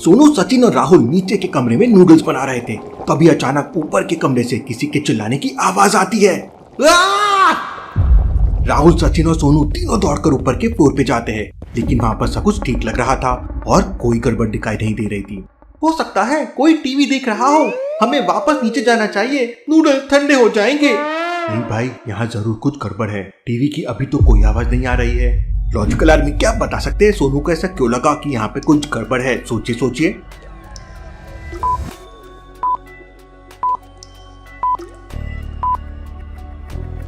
सोनू, सचिन और राहुल नीचे के कमरे में नूडल्स बना रहे थे। तभी अचानक ऊपर के कमरे से किसी के चिल्लाने की आवाज आती है। राहुल, सचिन और सोनू तीनों दौड़कर ऊपर के फ्लोर पे जाते हैं, लेकिन वहाँ पर सब कुछ ठीक लग रहा था और कोई गड़बड़ दिखाई नहीं दे रही थी। हो सकता है कोई टीवी देख रहा हो, हमें वापस नीचे जाना चाहिए, नूडल्स ठंडे हो जाएंगे। नहीं भाई, यहाँ जरूर कुछ गड़बड़ है। टीवी की अभी तो कोई आवाज नहीं आ रही है। लॉजिकल आर्मी, क्या बता सकते हैं सोनू को ऐसा क्यों लगा कि यहाँ पे कुछ गड़बड़ है? सोचिए सोचिए।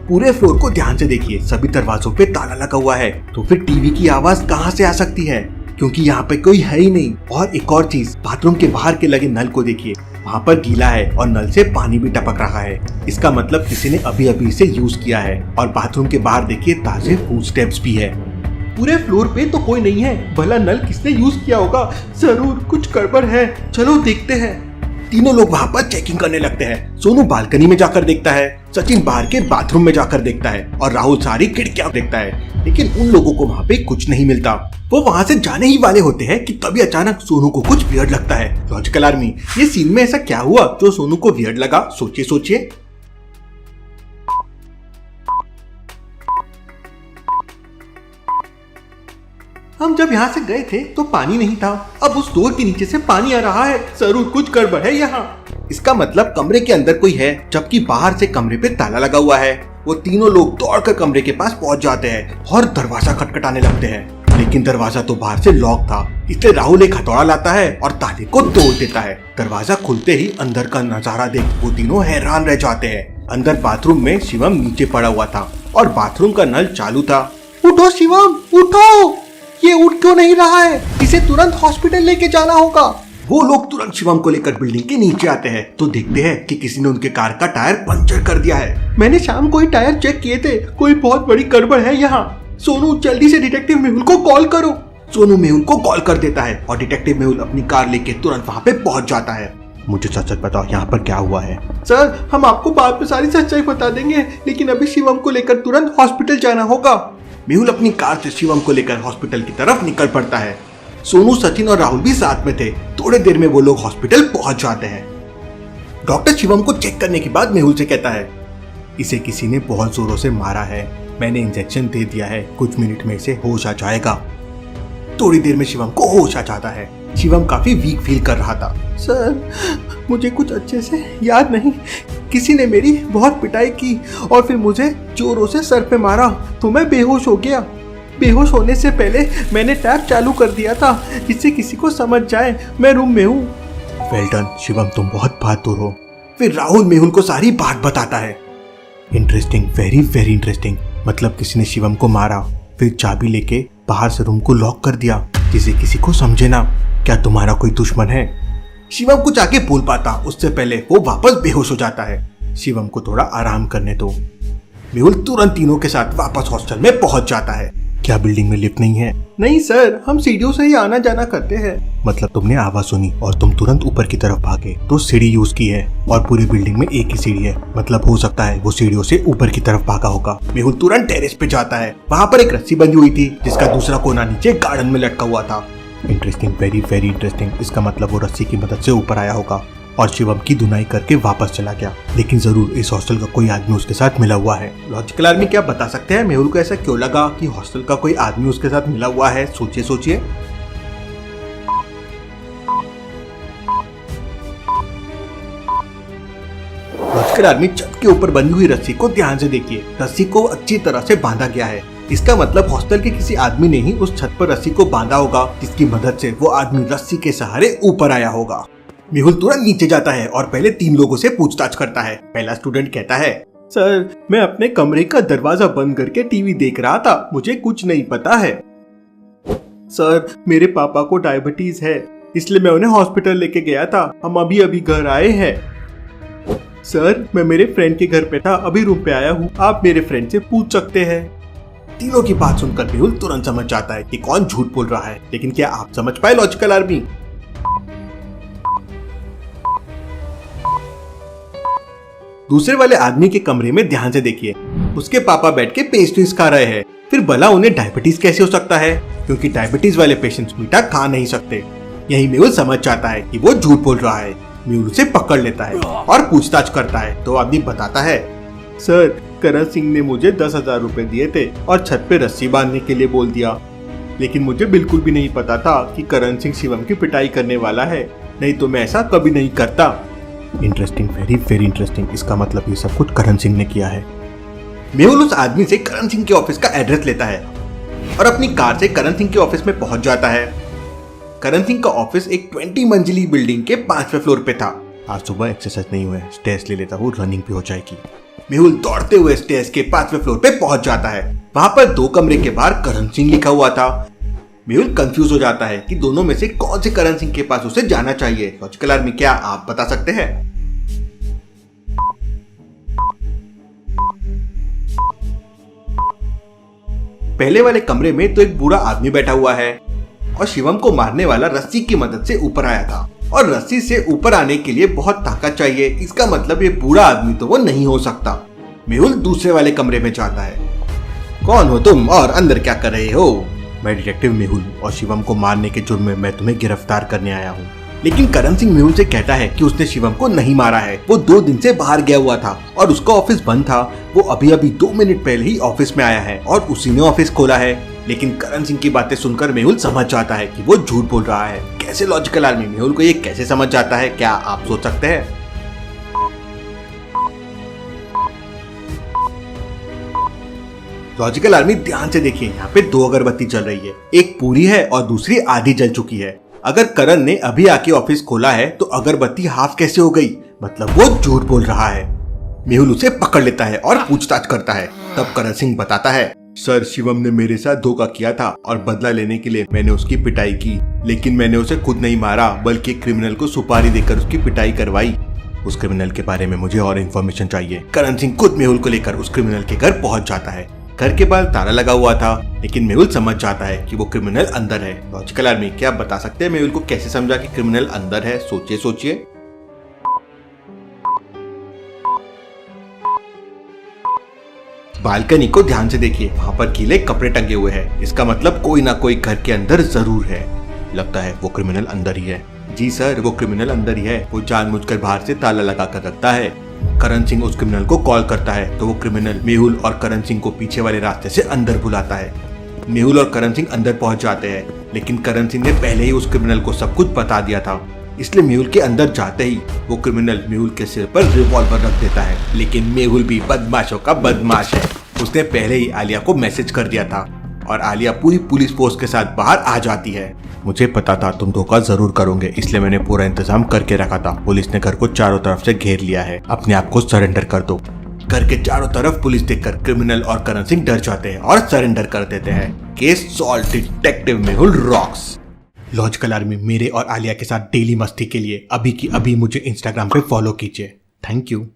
पूरे फ्लोर को ध्यान से देखिए, सभी दरवाजों पे ताला लगा हुआ है। तो फिर टीवी की आवाज कहाँ से आ सकती है? क्योंकि यहाँ पे कोई है ही नहीं। और एक और चीज, बाथरूम के बाहर के लगे नल को देखिए, वहाँ पर गीला है और नल से पानी भी टपक रहा है। इसका मतलब किसी ने अभी अभी इसे यूज किया है। और बाथरूम के बाहर देखिए ताजे फुटस्टेप्स भी है। पूरे फ्लोर पे तो कोई नहीं है, भला नल किसने यूज किया होगा? जरूर कुछ गड़बड़ है, चलो देखते हैं। तीनों लोग वहाँ पर चेकिंग करने लगते हैं। सोनू बालकनी में जाकर देखता है, सचिन बाहर के बाथरूम में जाकर देखता है और राहुल सारी खिड़कियां देखता है, लेकिन उन लोगों को वहाँ पे कुछ नहीं मिलता। वो वहाँ से जाने ही वाले होते हैं कि तभी अचानक सोनू को कुछ वियर्ड लगता है। लॉजिकल आर्मी, ये सीन में ऐसा क्या हुआ जो सोनू को वियर्ड लगा? सोचिए सोचिए। हम जब यहाँ से गए थे तो पानी नहीं था, अब उस डोर के नीचे से पानी आ रहा है। जरूर कुछ गड़बड़ है यहाँ। इसका मतलब कमरे के अंदर कोई है, जबकि बाहर से कमरे पे ताला लगा हुआ है। वो तीनों लोग दौड़कर कमरे के पास पहुंच जाते हैं और दरवाजा खटखटाने लगते हैं, लेकिन दरवाजा तो बाहर से लॉक था। इसलिए राहुल एक हथौड़ा लाता है और ताले को तोड़ देता है। दरवाजा खुलते ही अंदर का नजारा देख वो तीनों हैरान रह जाते हैं। अंदर बाथरूम में शिवम नीचे पड़ा हुआ था और बाथरूम का नल चालू था। उठो शिवम, उठो, ये उठ क्यों नहीं रहा है? इसे तुरंत हॉस्पिटल लेके जाना होगा। वो लोग तुरंत शिवम को लेकर बिल्डिंग के नीचे आते हैं तो देखते हैं कि किसी ने उनके कार का टायर पंचर कर दिया है। मैंने शाम को ही टायर चेक किए थे, कोई बहुत बड़ी गड़बड़ है यहाँ। सोनू, जल्दी से डिटेक्टिव मेहुल को कॉल करो। सोनू मेहुल को कॉल कर देता है और डिटेक्टिव मेहुल अपनी कार लेके तुरंत वहाँ पे पहुँच जाता है। मुझे सच सच बताओ, यहाँ पर क्या हुआ है? सर, हम आपको बाद में सारी सच्चाई बता देंगे, लेकिन अभी शिवम को लेकर तुरंत हॉस्पिटल जाना होगा। मेहुल अपनी कार से शिवम को लेकर हॉस्पिटल की तरफ निकल पड़ता है। सोनू, सचिन और राहुल भी साथ में थे। थोड़ी देर में वो लोग हॉस्पिटल पहुंच जाते हैं। डॉक्टर शिवम को चेक करने के बाद मेहुल से कहता है, इसे किसी ने बहुत जोरों से मारा है, मैंने इंजेक्शन दे दिया है, कुछ मिनट में इसे होश आ जाएगा। थोड़ी देर में शिवम को होश आ जाता है। शिवम काफी वीक फील कर रहा था। सर, मुझे कुछ अच्छे से याद नहीं, किसी ने मेरी बहुत पिटाई की और फिर मुझे जोरों से सर पे मारा तो मैं बेहोश हो गया। बेहोश होने से पहले मैंने टैप चालू कर दिया था जिससे किसी को समझ जाए मैं रूम में हूँ। वेल डन शिवम, तुम बहुत बहादुर हो। फिर राहुल मेहुल को सारी बात बताता है। Interesting, very very interesting. मतलब किसी ने शिवम को मारा, फिर चाबी लेके बाहर से रूम को लॉक कर दिया जिसे किसी को समझे ना। क्या तुम्हारा कोई दुश्मन है? शिवम कुछ आगे बोल पाता उससे पहले वो वापस बेहोश हो जाता है। शिवम को थोड़ा आराम करने दो। मेहुल तुरंत तीनों के साथ वापस हॉस्टल में पहुंच जाता है। क्या बिल्डिंग में लिफ्ट नहीं है? नहीं सर, हम सीढ़ियों से ही आना जाना करते हैं। मतलब तुमने आवाज सुनी और तुम तुरंत ऊपर की तरफ भागे तो सीढ़ी यूज की है और पूरी बिल्डिंग में एक ही सीढ़ी है। मतलब हो सकता है वो सीढ़ियों से ऊपर की तरफ भागा होगा। मेहुल तुरंत टेरेस पे जाता है। वहाँ पर एक रस्सी बंधी हुई थी जिसका दूसरा कोना नीचे गार्डन में लटका हुआ था। Interesting, very very interesting. इसका मतलब वो रस्सी की मदद से ऊपर आया होगा और शिवम की धुनाई करके वापस चला गया। लेकिन जरूर इस हॉस्टल का कोई आदमी उसके साथ मिला हुआ है। लॉजिकल आर्मी, क्या बता सकते हैं मेहुल को ऐसा क्यों लगा कि हॉस्टल का कोई आदमी उसके साथ मिला हुआ है? सोचिए सोचिए। लॉजिकल आर्मी, छत के ऊपर बंधी हुई रस्सी को ध्यान से देखिए। रस्सी को अच्छी तरह से बांधा गया है। इसका मतलब हॉस्टल के किसी आदमी ने ही उस छत पर रस्सी को बांधा होगा जिसकी मदद से वो आदमी रस्सी के सहारे ऊपर आया होगा। मेहुल तुरंत नीचे जाता है और पहले 3 लोगों से पूछताछ करता है। पहला स्टूडेंट कहता है, सर, मैं अपने कमरे का दरवाजा बंद करके टीवी देख रहा था, मुझे कुछ नहीं पता है। सर, मेरे पापा को डायबिटीज है, इसलिए मैं उन्हें हॉस्पिटल लेके गया था, हम अभी अभी घर आए हैं। सर, मैं मेरे फ्रेंड के घर पे था, अभी रूम पे आया हूँ, आप मेरे फ्रेंड से पूछ सकते हैं। तीनों की बात सुनकर मेहुल तुरंत समझ जाता है कि कौन झूठ बोल रहा है। लेकिन क्या आप समझ पाए लॉजिकल आर्मी? दूसरे वाले आदमी के कमरे में ध्यान से देखिए। उसके पापा बैठ के पेस्ट्रीज खा रहे हैं। फिर भला उन्हें डायबिटीज कैसे हो सकता है? क्योंकि डायबिटीज वाले पेशेंट्स मीठा खा नहीं सकते। यही मेहुल समझ जाता है कि वो झूठ बोल रहा है। मेहुल उसे पकड़ लेता है और पूछताछ करता है तो आदमी बताता है, सर करण सिंह ने मुझे 10,000 रुपए दिए थे और छत पे रस्सी बांधने के लिए बोल दिया, लेकिन मुझे बिल्कुल भी नहीं पता था कि करण सिंह शिवम की पिटाई करने वाला है, नहीं तो मैं ऐसा कभी नहीं करता। Interesting, very very interesting. इसका मतलब ये सब कुछ करण सिंह ने किया है। मेहुल उस आदमी से करण सिंह के ऑफिस का एड्रेस लेता है और अपनी कार से करण सिंह के ऑफिस में पहुंच जाता है। करण सिंह का ऑफिस एक 20 मंजिली बिल्डिंग के 5वें फ्लोर पे था। आज सुबह एक्सरसाइज नहीं हुआ है, स्टेयर्स ले लेता हूँ, रनिंग भी हो जाएगी। मेहुल दौड़ते हुए स्टेयर्स के 5वें फ्लोर पे पहुंच जाता है। वहां पर 2 कमरे के बाहर करण सिंह लिखा हुआ था। मेहुल कंफ्यूज हो जाता है कि दोनों में से कौन से करण सिंह के पास उसे जाना चाहिए। लॉजिकल आर्मी, क्या आप बता सकते हैं? पहले वाले कमरे में तो एक बूढ़ा आदमी बैठा हुआ है और शिवम को मारने वाला रस्सी की मदद से ऊपर आया था, और रस्सी से ऊपर आने के लिए बहुत ताकत चाहिए। इसका मतलब ये बूढ़ा आदमी तो वो नहीं हो सकता। मेहुल दूसरे वाले कमरे में जाता है। कौन हो तुम और अंदर क्या कर रहे हो? मैं डिटेक्टिव मेहुल और शिवम को मारने के जुर्म में मैं तुम्हें गिरफ्तार करने आया हूँ। लेकिन करण सिंह मेहुल से कहता है कि उसने शिवम को नहीं मारा है, वो 2 दिन से बाहर गया हुआ था और उसका ऑफिस बंद था। वो अभी अभी 2 मिनट पहले ही ऑफिस में आया है और उसी ने ऑफिस खोला है। लेकिन करण सिंह की बातें सुनकर मेहुल समझ जाता है कि वो झूठ बोल रहा है। कैसे लॉजिकल आर्मी, मेहुल को ये कैसे समझ जाता है? क्या आप सोच सकते हैं? लॉजिकल आर्मी ध्यान से देखिए, यहाँ पे 2 अगरबत्ती जल रही है, एक पूरी है और दूसरी आधी जल चुकी है। अगर करण ने अभी आके ऑफिस खोला है तो अगरबत्ती हाफ कैसे हो गई? मतलब वो झूठ बोल रहा है। मेहुल उसे पकड़ लेता है और पूछताछ करता है। तब करण सिंह बताता है, सर शिवम ने मेरे साथ धोखा किया था और बदला लेने के लिए मैंने उसकी पिटाई की, लेकिन मैंने उसे खुद नहीं मारा बल्कि एक क्रिमिनल को सुपारी देकर उसकी पिटाई करवाई। उस क्रिमिनल के बारे में मुझे और इन्फॉर्मेशन चाहिए। करण सिंह खुद मेहुल को लेकर उस क्रिमिनल के घर पहुंच जाता है। घर के बाहर ताला लगा हुआ था, लेकिन मेहुल समझ जाता है कि वो क्रिमिनल अंदर है। लॉजिकल आर्मी, क्या आप बता सकते हैं मेहुल को कैसे समझा कि क्रिमिनल अंदर है? सोचिए सोचिए। बालकनी को ध्यान से देखिए, वहाँ पर गीले कपड़े टंगे हुए हैं। इसका मतलब कोई ना कोई घर के अंदर जरूर है। लगता है वो क्रिमिनल अंदर ही है। जी सर, वो क्रिमिनल अंदर ही है। वो जानबूझकर बाहर से ताला लगा कर रखता है। करण सिंह उस क्रिमिनल को कॉल करता है तो वो क्रिमिनल मेहुल और करण सिंह को पीछे वाले रास्ते से अंदर बुलाता है। मेहुल और करण सिंह अंदर पहुंच जाते हैं, लेकिन करण सिंह ने पहले ही उस क्रिमिनल को सब कुछ बता दिया था। इसलिए मेहुल के अंदर जाते ही वो क्रिमिनल मेहुल के सिर पर रिवॉल्वर रख देता है। लेकिन मेहुल भी बदमाशों का बदमाश है। उसने पहले ही आलिया को मैसेज कर दिया था और आलिया पूरी पुलिस फोर्स के साथ बाहर आ जाती है। मुझे पता था तुम धोखा जरूर करोगे, इसलिए मैंने पूरा इंतजाम करके रखा था। पुलिस ने घर को चारों तरफ से घेर लिया है, अपने आप को सरेंडर कर दो। घर के चारों तरफ पुलिस देखकर क्रिमिनल और करण सिंह डर जाते हैं और सरेंडर कर देते हैं। Case solve, detective Mehul rocks. Logical army, मेरे और आलिया के साथ डेली मस्ती के लिए अभी की अभी मुझे इंस्टाग्राम पे फॉलो कीजिए। Thank you.